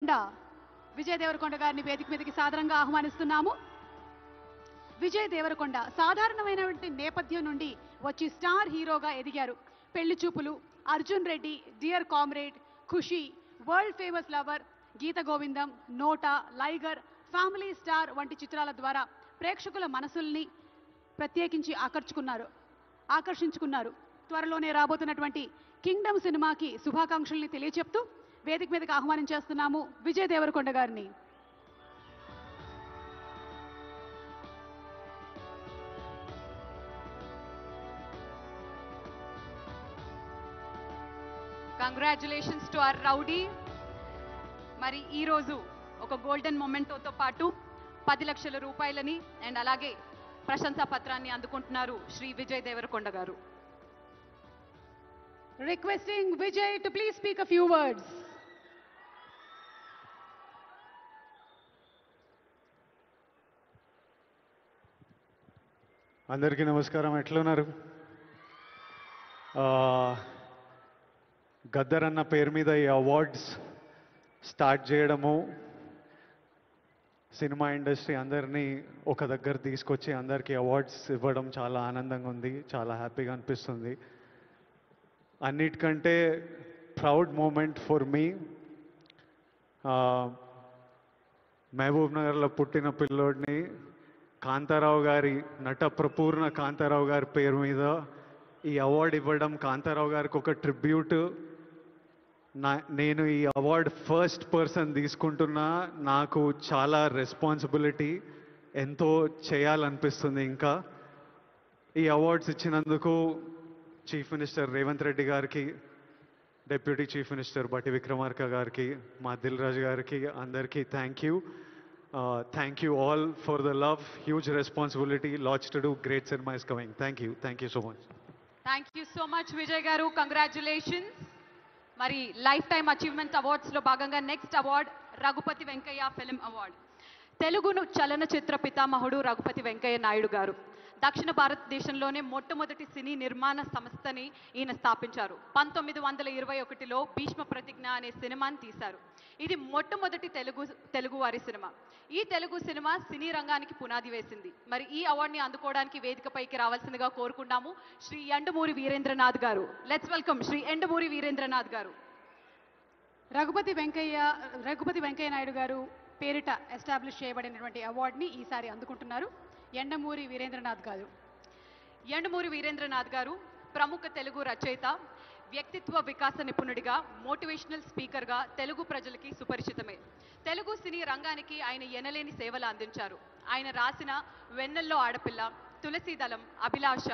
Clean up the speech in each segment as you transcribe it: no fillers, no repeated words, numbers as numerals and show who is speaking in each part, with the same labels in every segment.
Speaker 1: దేవరకొండ విజయ్ దేవరకొండ గారిని వేదిక మీదకి సాదరంగా ఆహ్వానిస్తున్నాము. విజయ్ దేవరకొండ సాధారణమైనటువంటి నేపథ్యం నుండి వచ్చి స్టార్ హీరోగా ఎదిగారు. పెళ్లి చూపులు, అర్జున్ రెడ్డి, డియర్ కామ్రేడ్, ఖుషి, వరల్డ్ ఫేమస్ లవర్, గీత గోవిందం, నోటా, లైగర్, ఫ్యామిలీ స్టార్ వంటి చిత్రాల ద్వారా ప్రేక్షకుల మనసుల్ని ప్రత్యేకించి ఆకర్షించుకున్నారు. త్వరలోనే రాబోతున్నటువంటి కింగ్డమ్ సినిమాకి శుభాకాంక్షల్ని తెలియచెప్తూ వేదిక మీదకి ఆహ్వానించేస్తున్నాము విజయ్ దేవరకొండ గారిని.
Speaker 2: Congratulations to our rowdy. మరి ఈరోజు ఒక గోల్డెన్ మొమెంటోతో పాటు 10 లక్షల రూపాయలని అండ్ అలాగే ప్రశంసా పత్రాన్ని అందుకుంటున్నారు శ్రీ విజయ్ దేవరకొండ గారు.
Speaker 1: Requesting Vijay to please speak a few words.
Speaker 3: అందరికీ నమస్కారం. ఎట్లున్నారు? గద్దర్ అన్న పేరు మీద ఈ అవార్డ్స్ స్టార్ట్ చేయడము, సినిమా ఇండస్ట్రీ అందరినీ ఒక దగ్గర తీసుకొచ్చి అందరికీ అవార్డ్స్ ఇవ్వడం చాలా ఆనందంగా ఉంది, చాలా హ్యాపీగా అనిపిస్తుంది. అన్నిటికంటే ప్రౌడ్ మూమెంట్ ఫర్ మీ, మహబూబ్ నగర్లో పుట్టిన పిల్లోడిని కాంతారావు గారి, నట ప్రపూర్ణ కాంతారావు గారి పేరు మీద ఈ అవార్డు ఇవ్వడం, కాంతారావు గారికి ఒక ట్రిబ్యూట్. నేను ఈ అవార్డు ఫస్ట్ పర్సన్ తీసుకుంటున్నా. నాకు చాలా రెస్పాన్సిబిలిటీ, ఎంతో చేయాలనిపిస్తుంది. ఇంకా ఈ అవార్డ్స్ ఇచ్చినందుకు చీఫ్ మినిస్టర్ రేవంత్ రెడ్డి గారికి, డిప్యూటీ చీఫ్ మినిస్టర్ బట్టి విక్రమార్క గారికి, మా దిల్ రాజు గారికి, అందరికీ thank you. Thank you all for the love. Huge responsibility, lots to do. Great cinema is coming. Thank you so much.
Speaker 2: Thank you so much Vijay garu, congratulations. మరి lifetime achievement awards లో భాగంగా next award Raghupathi Venkaiah film award. తెలుగును చలనచిత్ర పితామహుడు రఘుపతి వెంకయ్య నాయుడు గారు దక్షిణ భారతదేశంలోనే మొట్టమొదటి సినీ నిర్మాణ సంస్థని ఈయన స్థాపించారు. 1921లో భీష్మ ప్రతిజ్ఞ అనే సినిమాని తీశారు. ఇది మొట్టమొదటి తెలుగువారి సినిమా. ఈ తెలుగు సినిమా సినీ రంగానికి పునాది వేసింది. మరి ఈ అవార్డుని అందుకోవడానికి వేదికపైకి రావాల్సిందిగా కోరుకున్నాము శ్రీ ఎండమూరి వీరేంద్రనాథ్ గారు. లెట్స్ వెల్కమ్ శ్రీ ఎండమూరి వీరేంద్రనాథ్ గారు.
Speaker 1: రఘుపతి వెంకయ్య నాయుడు గారు పేరిట ఎస్టాబ్లిష్ చేయబడినటువంటి అవార్డుని ఈసారి అందుకుంటున్నారు ఎండమూరి వీరేంద్రనాథ్ గారు.
Speaker 2: ఎండమూరి వీరేంద్రనాథ్ గారు ప్రముఖ తెలుగు రచయిత, వ్యక్తిత్వ వికాస నిపుణుడిగా, మోటివేషనల్ స్పీకర్గా తెలుగు ప్రజలకి సుపరిచితమే. తెలుగు సినీ రంగానికి ఆయన ఎనలేని సేవలు అందించారు. ఆయన రాసిన వెన్నెల్లో ఆడపిల్ల, తులసీదళం, అభిలాష,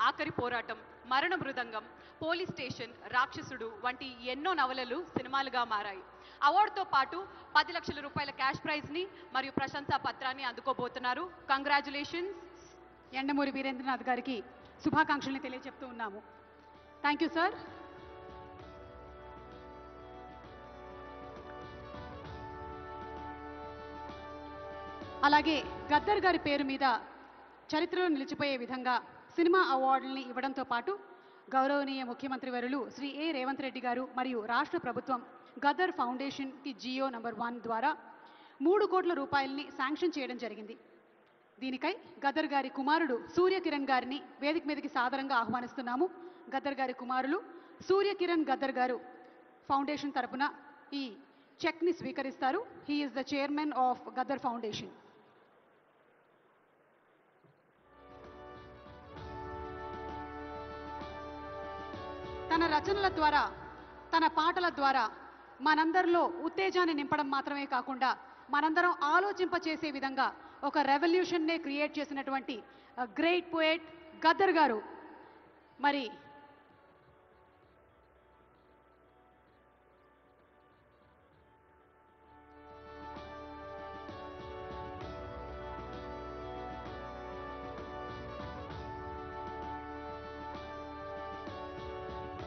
Speaker 2: ఆఖరి పోరాటం, మరణ మృదంగం, పోలీస్ స్టేషన్, రాక్షసుడు వంటి ఎన్నో నవలలు సినిమాలుగా మారాయి. అవార్డుతో పాటు 10 లక్షల రూపాయల క్యాష్ ప్రైజ్ని మరియు ప్రశంసా పత్రాన్ని అందుకోబోతున్నారు. కంగ్రాచులేషన్స్.
Speaker 1: ఎండమూరి వీరేంద్రనాథ్ గారికి శుభాకాంక్షల్ని తెలియజెప్తూ ఉన్నాము. Thank you sir. అలాగే గద్దర్ గారి పేరు మీద చరిత్రలో నిలిచిపోయే విధంగా సినిమా అవార్డుల్ని ఇవ్వడంతో పాటు గౌరవనీయ ముఖ్యమంత్రి వర్యులు శ్రీ ఏ రేవంత్ రెడ్డి గారు మరియు రాష్ట్ర ప్రభుత్వం గద్దర్ ఫౌండేషన్కి జియో నంబర్ 1 ద్వారా 3 కోట్ల రూపాయలని శాంక్షన్ చేయడం జరిగింది. దీనికై గద్దర్ గారి కుమారుడు సూర్యకిరణ్ గారిని వేదిక మీదకి సాదరంగా ఆహ్వానిస్తున్నాము. గద్దర్ గారి కుమారులు సూర్యకిరణ్ గద్దర్ గారు ఫౌండేషన్ తరపున ఈ చెక్ని స్వీకరిస్తారు. He is the chairman of Gaddar foundation. తన రచనల ద్వారా, తన పాటల ద్వారా మనందరిలో ఉత్తేజాన్ని నింపడం మాత్రమే కాకుండా మనందరం ఆలోచింపచేసే విధంగా ఒక రెవల్యూషన్నే క్రియేట్ చేసినటువంటి గ్రేట్ పోయెట్ గద్దర్ గారు మరి